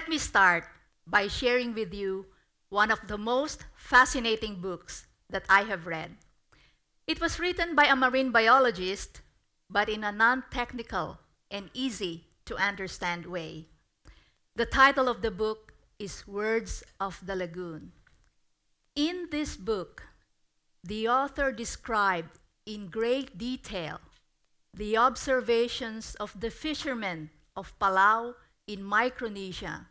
Let me start by sharing with you one of the most fascinating books that I have read. It was written by a marine biologist, but in a non-technical and easy to understand way. The title of the book is Words of the Lagoon. In this book, the author described in great detail the observations of the fishermen of Palau in Micronesia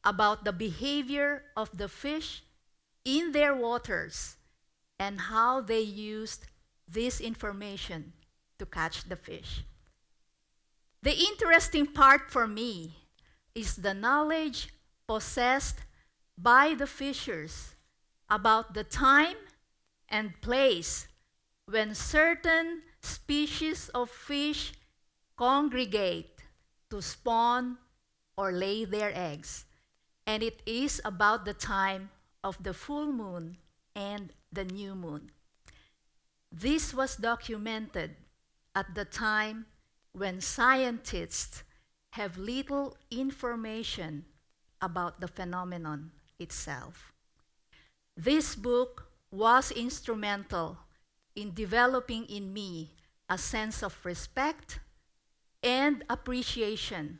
about the behavior of the fish in their waters and how they used this information to catch the fish. The interesting part for me is the knowledge possessed by the fishers about the time and place when certain species of fish congregate to spawn or lay their eggs. And it is about the time of the full moon and the new moon. This was documented at the time when scientists have little information about the phenomenon itself. This book was instrumental in developing in me a sense of respect and appreciation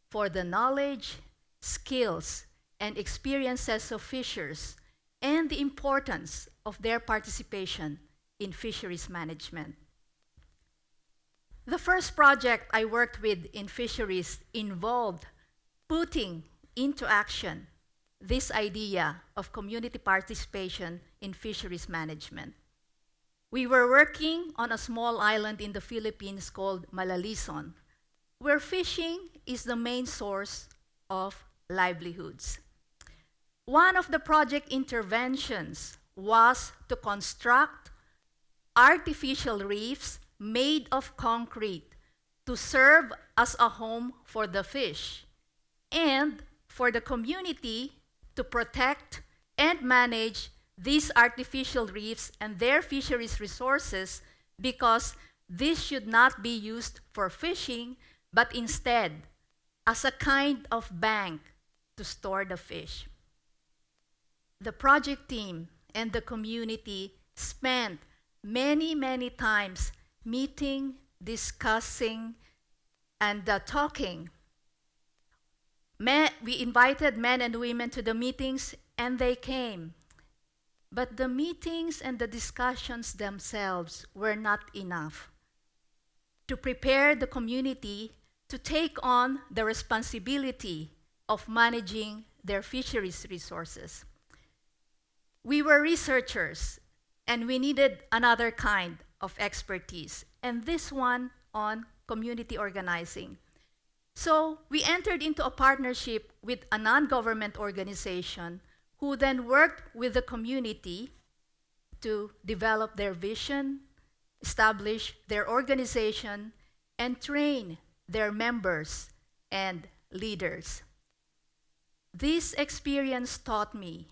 for the knowledge, skills, and experiences of fishers and the importance of their participation in fisheries management. The first project I worked with in fisheries involved putting into action this idea of community participation in fisheries management. We were working on a small island in the Philippines called Malalison, where fishing is the main source of livelihoods. One of the project interventions was to construct artificial reefs made of concrete to serve as a home for the fish and for the community to protect and manage these artificial reefs and their fisheries resources, because this should not be used for fishing, but instead as a kind of bank to store the fish. The project team and the community spent many times meeting, discussing, and talking. We invited men and women to the meetings, and they came. But the meetings and the discussions themselves were not enough to prepare the community to take on the responsibility of managing their fisheries resources. We were researchers, and we needed another kind of expertise, and this one on community organizing. So we entered into a partnership with a non-government organization who then worked with the community to develop their vision, establish their organization, and train their members and leaders. This experience taught me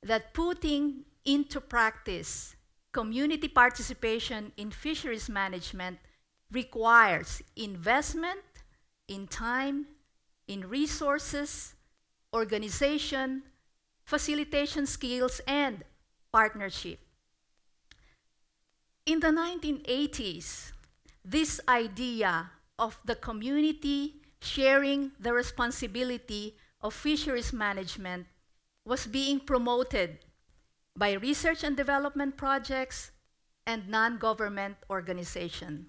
that putting into practice community participation in fisheries management requires investment in time, in resources, organization, facilitation skills, and partnership. In the 1980s, this idea of the community sharing the responsibility of fisheries management was being promoted by research and development projects and non-government organizations.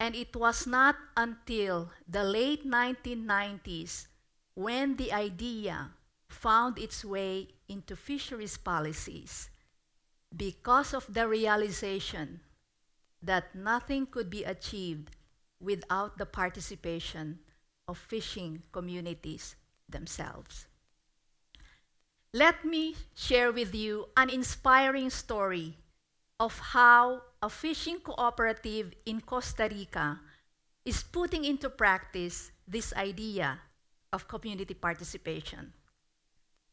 And it was not until the late 1990s when the idea found its way into fisheries policies, because of the realization that nothing could be achieved without the participation of fishing communities themselves. Let me share with you an inspiring story of how a fishing cooperative in Costa Rica is putting into practice this idea of community participation.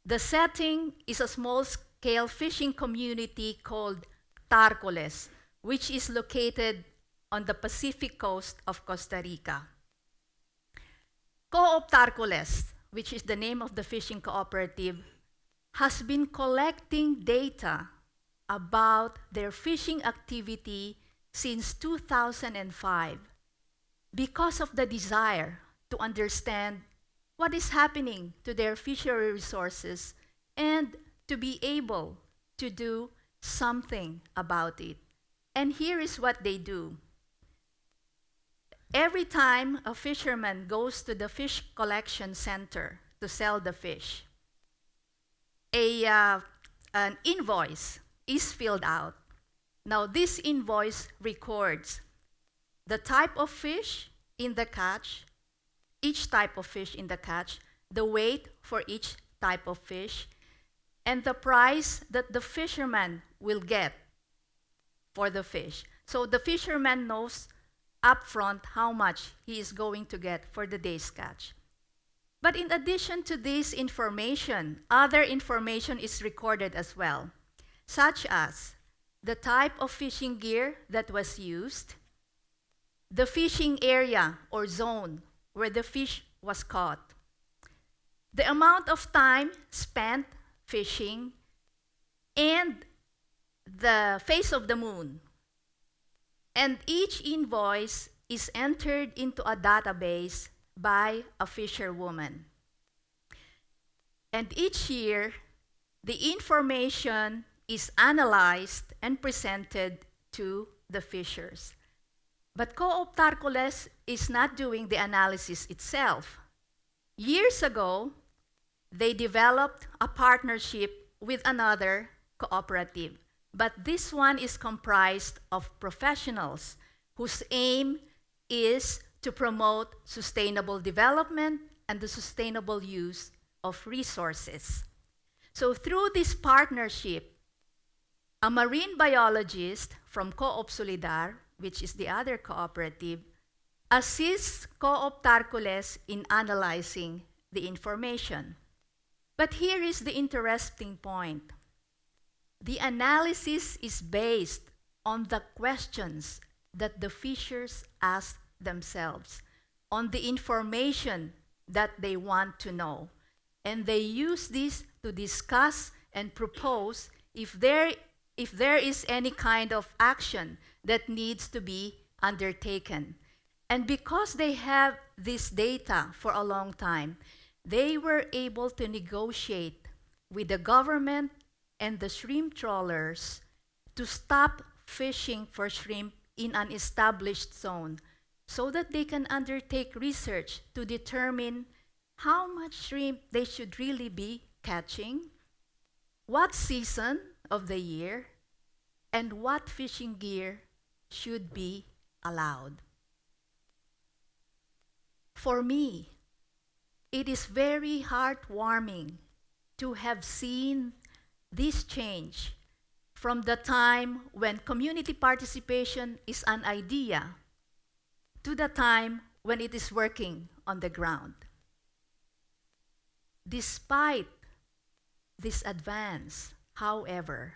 The setting is a small-scale fishing community called Tarcoles, which is located on the Pacific coast of Costa Rica. Co-op Tarcoles which is the name of the fishing cooperative, has been collecting data about their fishing activity since 2005 because of the desire to understand what is happening to their fishery resources and to be able to do something about it. And here is what they do. Every time a fisherman goes to the fish collection center to sell the fish, an invoice is filled out. Now, this invoice records the type of fish in the catch, each type of fish in the catch, the weight for each type of fish, and the price that the fisherman will get for the fish. So the fisherman knows upfront how much he is going to get for the day's catch. But in addition to this information, other information is recorded as well, such as the type of fishing gear that was used, the fishing area or zone where the fish was caught, the amount of time spent fishing, and the phase of the moon. And each invoice is entered into a database by a fisherwoman. And each year, the information is analyzed and presented to the fishers. But Co-op Tarcoles is not doing the analysis itself. Years ago, they developed a partnership with another cooperative, but this one is comprised of professionals whose aim is to promote sustainable development and the sustainable use of resources. So through this partnership, a marine biologist from Co-op Solidar, which is the other cooperative, assists Co-op Tarcoles in analyzing the information. But here is the interesting point. The analysis is based on the questions that the fishers ask themselves, on the information that they want to know. And they use this to discuss and propose if there is any kind of action that needs to be undertaken. And because they have this data for a long time, they were able to negotiate with the government and the shrimp trawlers to stop fishing for shrimp in an established zone so that they can undertake research to determine how much shrimp they should really be catching, what season of the year, and what fishing gear should be allowed. For me, it is very heartwarming to have seen this change from the time when community participation is an idea to the time when it is working on the ground. Despite this advance, however,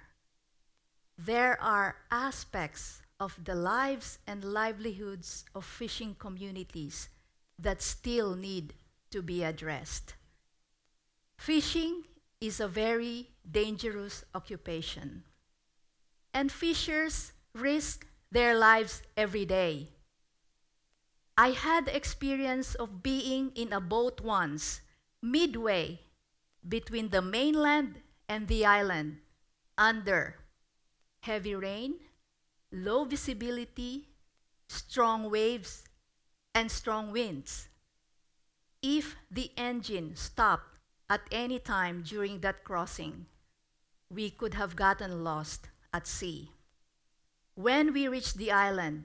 there are aspects of the lives and livelihoods of fishing communities that still need to be addressed. Fishing is a very dangerous occupation, and fishers risk their lives every day. I had the experience of being in a boat once, midway between the mainland and the island, under heavy rain, low visibility, strong waves, and strong winds. If the engine stopped at any time during that crossing, we could have gotten lost at sea. When we reached the island,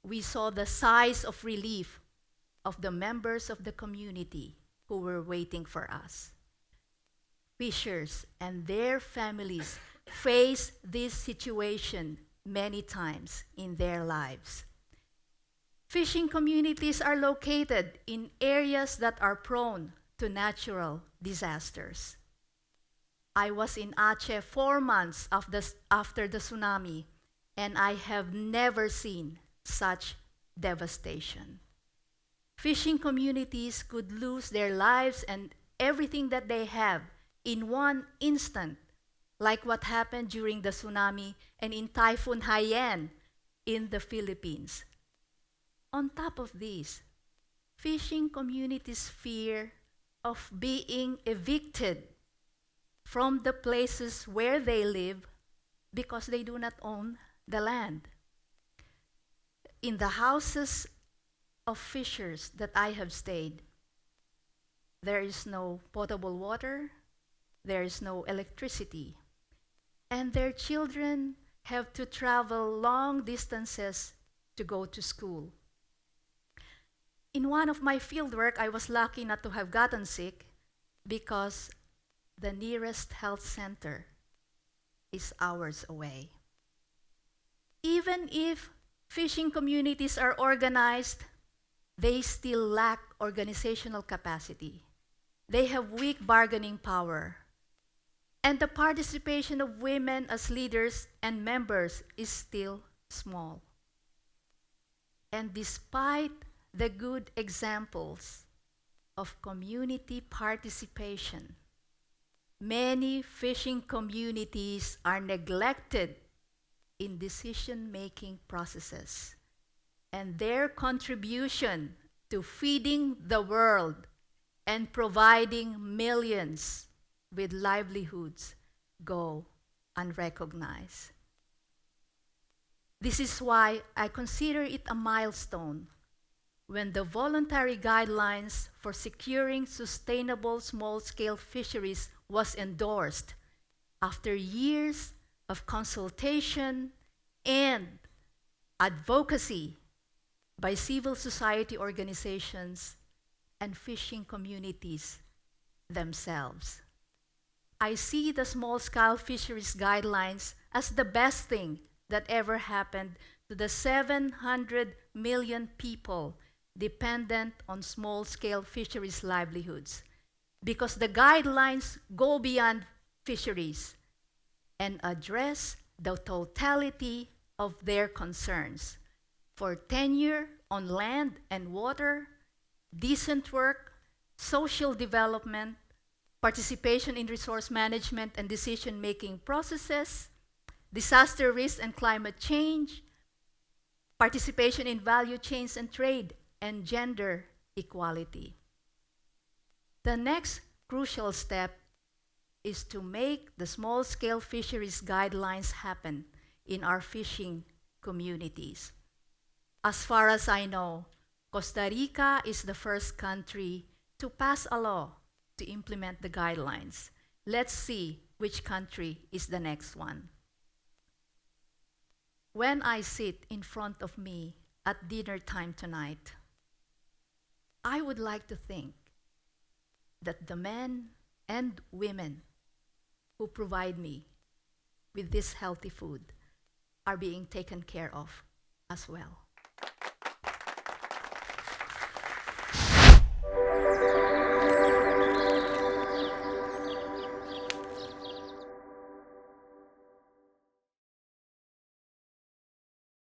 we saw the sighs of relief of the members of the community who were waiting for us. Fishers and their families face this situation many times in their lives. Fishing communities are located in areas that are prone to natural disasters. I was in Aceh 4 months after the tsunami, and I have never seen such devastation. Fishing communities could lose their lives and everything that they have in one instant, like what happened during the tsunami and in Typhoon Haiyan in the Philippines. On top of this, fishing communities fear of being evicted from the places where they live because they do not own the land. In the houses of fishers that I have stayed, there is no potable water, there is no electricity, and their children have to travel long distances to go to school. In one of my fieldwork, I was lucky not to have gotten sick because the nearest health center is hours away. Even if fishing communities are organized, they still lack organizational capacity. They have weak bargaining power. And the participation of women as leaders and members is still small. And despite the good examples of community participation, many fishing communities are neglected in decision-making processes, and their contribution to feeding the world and providing millions with livelihoods go unrecognized. This is why I consider it a milestone when the voluntary guidelines for securing sustainable small-scale fisheries was endorsed after years of consultation and advocacy by civil society organizations and fishing communities themselves. I see the small-scale fisheries guidelines as the best thing that ever happened to the 700 million people dependent on small-scale fisheries livelihoods, because the guidelines go beyond fisheries and address the totality of their concerns for tenure on land and water, decent work, social development, participation in resource management and decision-making processes, disaster risk and climate change, participation in value chains and trade, and gender equality. The next crucial step is to make the small-scale fisheries guidelines happen in our fishing communities. As far as I know, Costa Rica is the first country to pass a law to implement the guidelines. Let's see which country is the next one. When I sit in front of me at dinner time tonight, I would like to think that the men and women who provide me with this healthy food are being taken care of as well.